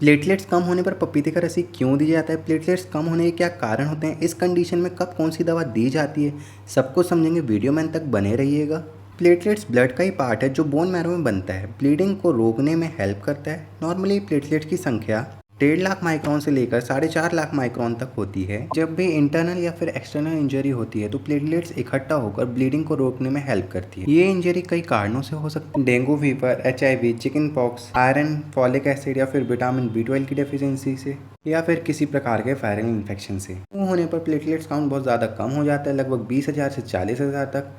Platelets कम होने पर पपीते का रस क्यों दिया जाता है, प्लेटलेट्स कम होने के क्या कारण होते हैं, इस कंडीशन में कब कौन सी दवा दी जाती है, सब कुछ समझेंगे। वीडियो में अंत तक बने रहिएगा। प्लेटलेट्स ब्लड का ही पार्ट है जो बोन मैरो में बनता है, ब्लीडिंग को रोकने में हेल्प करता है। नॉर्मली प्लेटलेट्स की संख्या 1.5 लाख माइक्रोन से लेकर 4.5 लाख माइक्रोन तक होती है। जब भी इंटरनल या फिर एक्सटर्नल इंजरी होती है तो प्लेटलेट्स इकट्ठा होकर ब्लीडिंग को रोकने में हेल्प करती है। ये इंजरी कई कारणों से हो सकती है, dengue fever, HIV, chicken pox, iron, folic acid या फिर विटामिन B12 की डेफिशिएंसी से, या फिर किसी प्रकार के वायरल इन्फेक्शन से। होने पर प्लेटलेट्स काउंट बहुत ज़्यादा कम हो जाता है, लगभग 20,000 से 40,000 तक।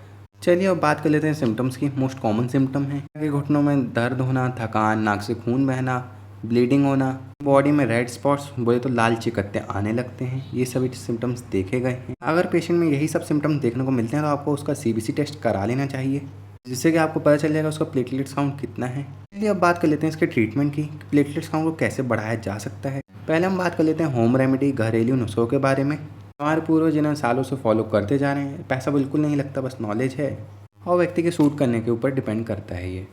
चलिए अब बात कर लेते हैं सिम्टम्स की। मोस्ट कॉमन सिम्टम है घुटनों में दर्द होना, थकान, नाक से खून बहना, ब्लीडिंग होना, बॉडी में रेड स्पॉट्स, बोले तो लाल चिकत्ते आने लगते हैं। ये सभी सिम्टम्स देखे गए हैं। अगर पेशेंट में यही सब सिम्टम्स देखने को मिलते हैं तो आपको उसका CBC टेस्ट करा लेना चाहिए, जिससे कि आपको पता चल जाएगा उसका प्लेटलेट्स काउंट कितना है। चलिए अब बात कर लेते हैं इसके ट्रीटमेंट की, प्लेटलेट्स काउंट को कैसे बढ़ाया जा सकता है। पहले हम बात कर लेते हैं होम रेमेडी, घरेलू नुस्खों के बारे में। हमारे पूर्वज जिन्हें सालों से फॉलो करते जा रहे हैं, पैसा बिल्कुल नहीं लगता, बस नॉलेज है और व्यक्ति के सूट करने के ऊपर डिपेंड करता है। ये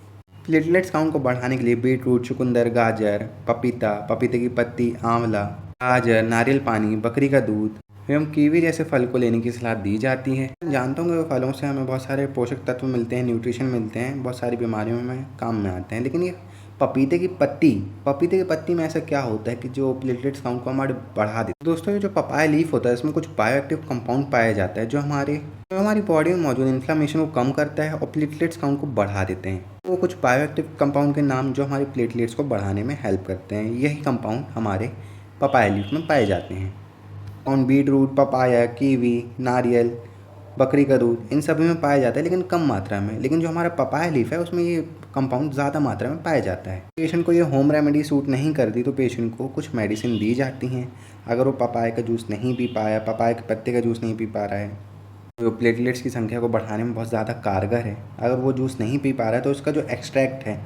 प्लेटलेट्स काउंट को बढ़ाने के लिए बीटरूट, चुकंदर, गाजर, पपीता, पपीते की पत्ती, आंवला, गाजर, नारियल पानी, बकरी का दूध एवं कीवी जैसे फल को लेने की सलाह दी जाती है। जानता हूँ कि फलों से हमें बहुत सारे पोषक तत्व मिलते हैं, न्यूट्रिशन मिलते हैं, बहुत सारी बीमारियों में काम में आते हैं, लेकिन ये पपीते की पत्ती में ऐसा क्या होता है कि जो प्लेटलेट्स काउंट को हमारे बढ़ा देते हैं। दोस्तों ये जो पपाया लीफ होता है इसमें कुछ बायोएक्टिव कंपाउंड पाया जाता है जो हमारी बॉडी में मौजूद इन्फ्लामेशन को कम करता है और प्लेटलेट्स काउंट को बढ़ा देते हैं। वो कुछ बायोएक्टिव कंपाउंड के नाम जो हमारे प्लेटलेट्स को बढ़ाने में हेल्प करते हैं, यही कंपाउंड हमारे पपाया लीफ में पाए जाते हैं। और बीटरूट, पपाया, कीवी, नारियल, बकरी का दूध, इन सभी में पाया जाता है लेकिन कम मात्रा में। लेकिन जो हमारा पपाया लीफ है उसमें ये कंपाउंड ज़्यादा मात्रा में पाया जाता है। पेशेंट को ये होम रेमेडी सूट नहीं करती तो पेशेंट को कुछ मेडिसिन दी जाती हैं। अगर वो पपाया का जूस नहीं पी पाया, पपाया के पत्ते का जूस नहीं पी पा रहा है, जो प्लेटलेट्स की संख्या को बढ़ाने में बहुत ज़्यादा कारगर है, अगर वो जूस नहीं पी पा रहा है तो उसका जो एक्सट्रैक्ट है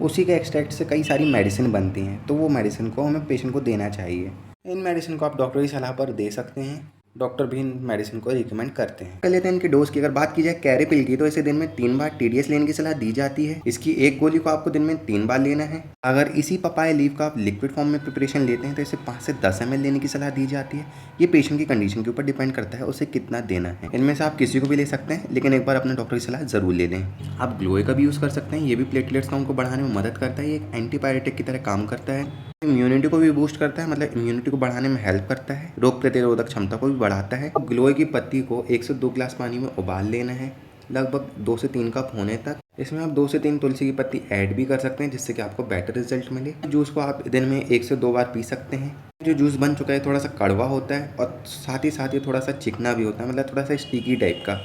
उसी के एक्सट्रैक्ट से कई सारी मेडिसिन बनती हैं, तो वो मेडिसिन को हमें पेशेंट को देना चाहिए। इन मेडिसिन को आप डॉक्टर की सलाह पर दे सकते हैं, डॉक्टर भी इन मेडिसिन को रिकमेंड करते हैं। कर लेते हैं इनकी डोज की। अगर बात की जाए कैरेपिल की तो इसे दिन में 3 बार TDS लेने की सलाह दी जाती है। इसकी एक गोली को आपको दिन में 3 बार लेना है। अगर इसी पपाया लीफ का आप लिक्विड फॉर्म में प्रिपरेशन लेते हैं तो इसे 5 से 10 ml लेने की सलाह दी जाती है। ये पेशेंट की कंडीशन के ऊपर डिपेंड करता है उसे कितना देना है। इनमें से आप किसी को भी ले सकते हैं, लेकिन एक बार अपने डॉक्टर की सलाह जरूर ले लें। आप ग्लोए का भी यूज़ कर सकते हैं, ये भी प्लेटलेट्स काउंट को बढ़ाने में मदद करता है। ये एक एंटीबायोटिक की तरह काम करता है, इम्यूनिटी को भी बूस्ट करता है, मतलब इम्यूनिटी को बढ़ाने में हेल्प करता है, रोग प्रतिरोधक क्षमता को भी बढ़ाता है। ग्लोए की पत्ती को 1 से 2 गिलास पानी में उबाल लेना है, लगभग 2 से 3 कप होने तक। इसमें आप 2 से 3 तुलसी की पत्ती ऐड भी कर सकते हैं, जिससे कि आपको बेटर रिजल्ट मिले। जूस को आप दिन में 1 से 2 बार पी सकते हैं। जो जूस बन चुका है थोड़ा सा कड़वा होता है और साथ ही थोड़ा सा चिकना भी होता है, मतलब थोड़ा सा स्टिकी टाइप का।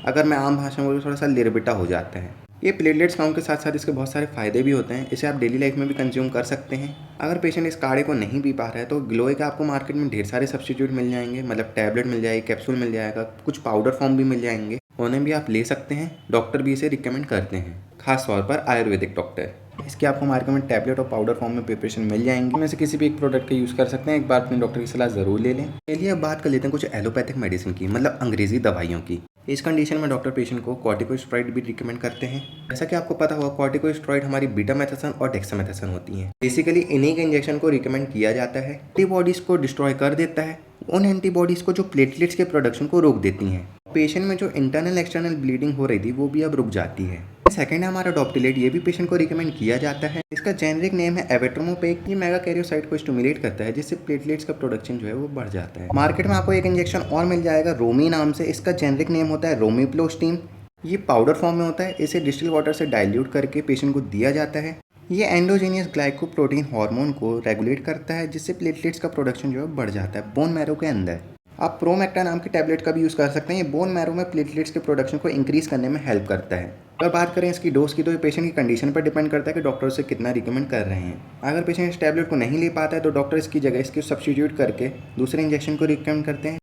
अगर मैं आम भाषा में बोलूँ थोड़ा सा लिरबिटा हो जाता है। ये प्लेटलेट्स काउंट के साथ साथ इसके बहुत सारे फायदे भी होते हैं। इसे आप डेली लाइफ में भी कंज्यूम कर सकते हैं। अगर पेशेंट इस काढ़े को नहीं पी पा रहा है तो ग्लोए का आपको मार्केट में ढेर सारे सब्स्टिट्यूट मिल जाएंगे, मतलब टैबलेट मिल जाएगी, कैप्सूल मिल जाएगा, कुछ पाउडर फॉर्म भी मिल जाएंगे, उन्हें भी आप ले सकते हैं। डॉक्टर भी इसे रिकमेंड करते हैं, खास तौर पर आयुर्वेदिक डॉक्टर। इसकी आपको मार्केट में टैबलेट और पाउडर फॉर्म में प्रिपरेशन मिल जाएंगे। में से किसी भी एक प्रोडक्ट का यूज़ कर सकते हैं। एक बार अपने डॉक्टर की सलाह ज़रूर ले लें। चलिए अब बात कर लेते हैं कुछ एलोपैथिक मेडिसिन की, मतलब अंग्रेजी दवाइयों की। इस कंडीशन में डॉक्टर पेशेंट को कॉर्टिकोस्टेरॉइड भी रिकमेंड करते हैं। जैसा कि आपको पता होगा, कॉर्टिकोस्टेरॉइड हमारी बीटामेथासोन और डेक्सामेथासोन होती हैं। बेसिकली इन्हीं के इंजेक्शन को रिकमेंड किया जाता है। एंटीबॉडीज़ को डिस्ट्रॉय कर देता है, उन एंटीबॉडीज़ को जो प्लेटलेट्स के प्रोडक्शन को रोक देती हैं। पेशेंट में जो इंटरनल एक्सटर्नल ब्लीडिंग हो रही थी वो भी अब रुक जाती है। सेकंड है हमारा डॉप्टिलेट, ये भी पेशेंट को रिकमेंड किया जाता है। इसका जेनरिक नेम है एवेट्रोमोपेग। ये मेगाकैरियोसाइट को स्टिमुलेट करता है, जिससे प्लेटलेट्स का प्रोडक्शन जो है वो बढ़ जाता है। मार्केट में आपको एक इंजेक्शन और मिल जाएगा रोमी नाम से। इसका जेनरिक नेम होता है रोमिप्लोस्टिन। ये पाउडर फॉर्म में होता है। इसे डिस्टिल वाटर से डाइल्यूट करके पेशेंट को दिया जाता है। ये एंडोजेनियस ग्लाइकोप्रोटीन हार्मोन को रेगुलेट करता है, जिससे प्लेटलेट्स का प्रोडक्शन जो है बढ़ जाता है बोन मैरो के अंदर। आप प्रोमेक्टा नाम के टैबलेट का भी यूज़ कर सकते हैं। ये बोन मैरो में प्लेटलेट्स के प्रोडक्शन को इंक्रीज करने में हेल्प करता है। अगर बात करें इसकी डोज की तो ये पेशेंट की कंडीशन पर डिपेंड करता है कि डॉक्टर उसे कितना रिकमेंड कर रहे हैं। अगर पेशेंट इस टैबलेट को नहीं ले पाता है तो डॉक्टर इसकी जगह इसके सब्स्टिट्यूट करके दूसरे इंजेक्शन को रिकमेंड करते हैं।